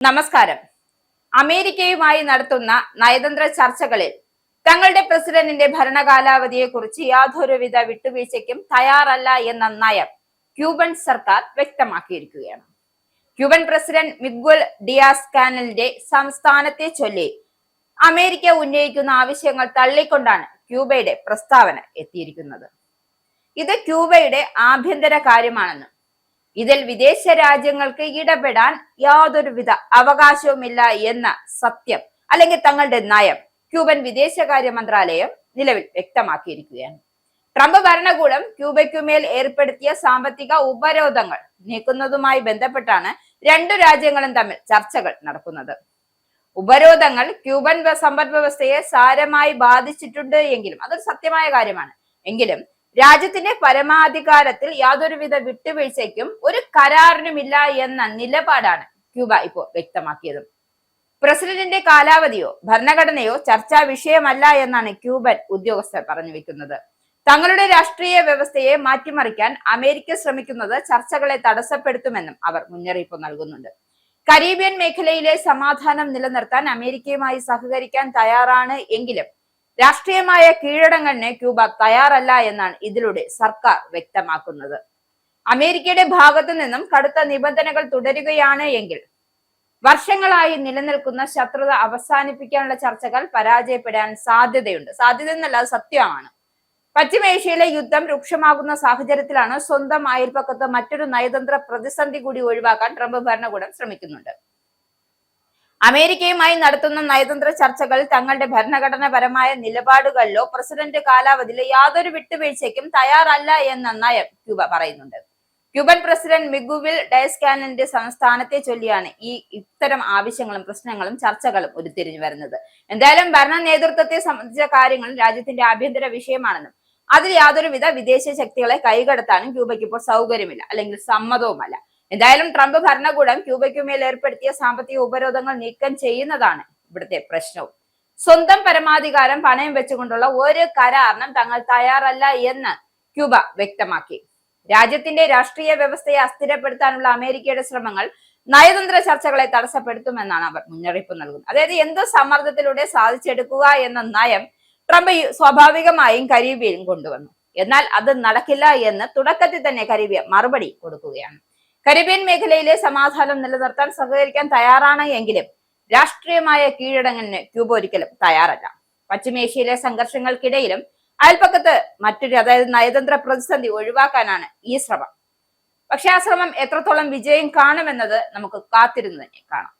നമസ്കാരം. അമേരിക്കയുമായി നടത്തുന്ന നയതന്ത്ര ചർച്ചകളിൽ തങ്ങളുടെ പ്രസിഡന്റിന്റെ ഭരണകാലാവധിയെ കുറിച്ച് യാതൊരുവിധ വിട്ടുവീഴ്ചയ്ക്കും തയ്യാറല്ല എന്ന നയം ക്യൂബൻ സർക്കാർ വ്യക്തമാക്കിയിരിക്കുകയാണ്. ക്യൂബൻ പ്രസിഡന്റ് മിഗ്വൽ ഡിയാസ് കാനലിന്റെ സംസ്ഥാനത്തെ ചൊല്ലി അമേരിക്ക ഉന്നയിക്കുന്ന ആവശ്യങ്ങൾ തള്ളിക്കൊണ്ടാണ് ക്യൂബയുടെ പ്രസ്താവന എത്തിയിരിക്കുന്നത്. ഇത് ക്യൂബയുടെ ആഭ്യന്തര കാര്യമാണെന്നും ഇതിൽ വിദേശ രാജ്യങ്ങൾക്ക് ഇടപെടാൻ യാതൊരുവിധ അവകാശവുമില്ല എന്ന സത്യം അല്ലെങ്കിൽ തങ്ങളുടെ നയം ക്യൂബൻ വിദേശകാര്യ മന്ത്രാലയം നിലവിൽ വ്യക്തമാക്കിയിരിക്കുകയാണ്. ട്രംപ് ഭരണകൂടം ക്യൂബയ്ക്കുമേൽ ഏർപ്പെടുത്തിയ സാമ്പത്തിക ഉപരോധങ്ങൾ നീക്കുന്നതുമായി ബന്ധപ്പെട്ടാണ് രണ്ടു രാജ്യങ്ങളും തമ്മിൽ ചർച്ചകൾ നടക്കുന്നത്. ഉപരോധങ്ങൾ ക്യൂബൻ സമ്പദ് വ്യവസ്ഥയെ സാരമായി ബാധിച്ചിട്ടുണ്ട് എങ്കിലും അതൊരു സത്യമായ കാര്യമാണ്. എങ്കിലും രാജ്യത്തിന്റെ പരമാധികാരത്തിൽ യാതൊരുവിധ വിട്ടുവീഴ്ചയ്ക്കും ഒരു കരാറിനുമില്ല എന്ന നിലപാടാണ് ക്യൂബ ഇപ്പോൾ വ്യക്തമാക്കിയത്. പ്രസിഡന്റിന്റെ കാലാവധിയോ ഭരണഘടനയോ ചർച്ചാ വിഷയമല്ല എന്നാണ് ക്യൂബൻ ഉദ്യോഗസ്ഥർ പറഞ്ഞു വെക്കുന്നത്. തങ്ങളുടെ രാഷ്ട്രീയ വ്യവസ്ഥയെ മാറ്റിമറിക്കാൻ അമേരിക്ക ശ്രമിക്കുന്നത് ചർച്ചകളെ തടസ്സപ്പെടുത്തുമെന്നും അവർ മുന്നറിയിപ്പ് നൽകുന്നുണ്ട്. കരീബിയൻ മേഖലയിലെ സമാധാനം നിലനിർത്താൻ അമേരിക്കയുമായി സഹകരിക്കാൻ തയ്യാറാണ് എങ്കിലും രാഷ്ട്രീയമായ കീഴടങ്ങലിന് ക്യൂബ തയ്യാറല്ല എന്നാണ് ഇതിലൂടെ സർക്കാർ വ്യക്തമാക്കുന്നത്. അമേരിക്കയുടെ ഭാഗത്തു നിന്നും കടുത്ത നിബന്ധനകൾ തുടരുകയാണ് എങ്കിൽ വർഷങ്ങളായി നിലനിൽക്കുന്ന ശത്രുത അവസാനിപ്പിക്കാനുള്ള ചർച്ചകൾ പരാജയപ്പെടാൻ സാധ്യതയുണ്ട്. സാധ്യത എന്നല്ല, സത്യമാണ്. പശ്ചിമേഷ്യയിലെ യുദ്ധം രൂക്ഷമാകുന്ന സാഹചര്യത്തിലാണ് സ്വന്തം അയൽപ്പക്കത്ത് മറ്റൊരു നയതന്ത്ര പ്രതിസന്ധി കൂടി ഒഴിവാക്കാൻ ട്രംപ് ഭരണകൂടം ശ്രമിക്കുന്നുണ്ട്. അമേരിക്കയുമായി നടത്തുന്ന നയതന്ത്ര ചർച്ചകൾ തങ്ങളുടെ ഭരണഘടനാപരമായ നിലപാടുകളിലോ പ്രസിഡന്റ് കാലാവധിയിലോ യാതൊരു വിട്ടുവീഴ്ചയ്ക്കും തയ്യാറല്ല എന്ന നയം ക്യൂബ പറയുന്നുണ്ട്. ക്യൂബൻ പ്രസിഡന്റ് മിഗുവിൽ ഡയസ് കാനലിന്റെ സംസ്ഥാനത്തെ ചൊല്ലിയാണ് ഇത്തരം ആവശ്യങ്ങളും പ്രശ്നങ്ങളും ചർച്ചകളും ഉരുത്തിരിഞ്ഞു വരുന്നത്. എന്തായാലും ഭരണ നേതൃത്വത്തെ സംബന്ധിച്ച കാര്യങ്ങൾ രാജ്യത്തിന്റെ ആഭ്യന്തര വിഷയമാണെന്നും അതിൽ യാതൊരുവിധ വിദേശ ശക്തികളെ കൈകടത്താനും ക്യൂബയ്ക്ക് ഇപ്പോൾ സൗകര്യമില്ല അല്ലെങ്കിൽ സമ്മതവുമല്ല. എന്തായാലും ട്രംപ് ഭരണകൂടം ക്യൂബയ്ക്കുമേൽ ഏർപ്പെടുത്തിയ സാമ്പത്തിക ഉപരോധങ്ങൾ നീക്കം ചെയ്യുന്നതാണ് ഇവിടുത്തെ പ്രശ്നവും. സ്വന്തം പരമാധികാരം പണയം വെച്ചുകൊണ്ടുള്ള ഒരു കരാറിനും തങ്ങൾ തയ്യാറല്ല എന്ന് ക്യൂബ വ്യക്തമാക്കി. രാജ്യത്തിന്റെ രാഷ്ട്രീയ വ്യവസ്ഥയെ അസ്ഥിരപ്പെടുത്താനുള്ള അമേരിക്കയുടെ ശ്രമങ്ങൾ നയതന്ത്ര ചർച്ചകളെ തടസ്സപ്പെടുത്തുമെന്നാണ് അവർ മുന്നറിയിപ്പ് നൽകുന്നത്. അതായത് എന്തോ സമ്മർദ്ദത്തിലൂടെ സാധിച്ചെടുക്കുക എന്ന നയം ട്രംപ് സ്വാഭാവികമായും കരീബിയൻ കൊണ്ടുവന്നു. എന്നാൽ അത് നടക്കില്ല എന്ന് തുടക്കത്തിൽ തന്നെ കരീബിയ മറുപടി കൊടുക്കുകയാണ്. കരീബിയൻ മേഖലയിലെ സമാധാനം നിലനിർത്താൻ സഹകരിക്കാൻ തയ്യാറാണ് എങ്കിലും രാഷ്ട്രീയമായ കീഴടങ്ങലിന് ക്യൂബ ഒരിക്കലും തയ്യാറല്ല. പശ്ചിമേഷ്യയിലെ സംഘർഷങ്ങൾക്കിടയിലും അയൽപ്പക്കത്ത് അതായത് നയതന്ത്ര പ്രതിസന്ധി ഒഴിവാക്കാനാണ് ഈ ശ്രമം. പക്ഷെ ആ ശ്രമം എത്രത്തോളം വിജയം കാണുമെന്നത് നമുക്ക് കാത്തിരുന്ന് തന്നെ കാണാം.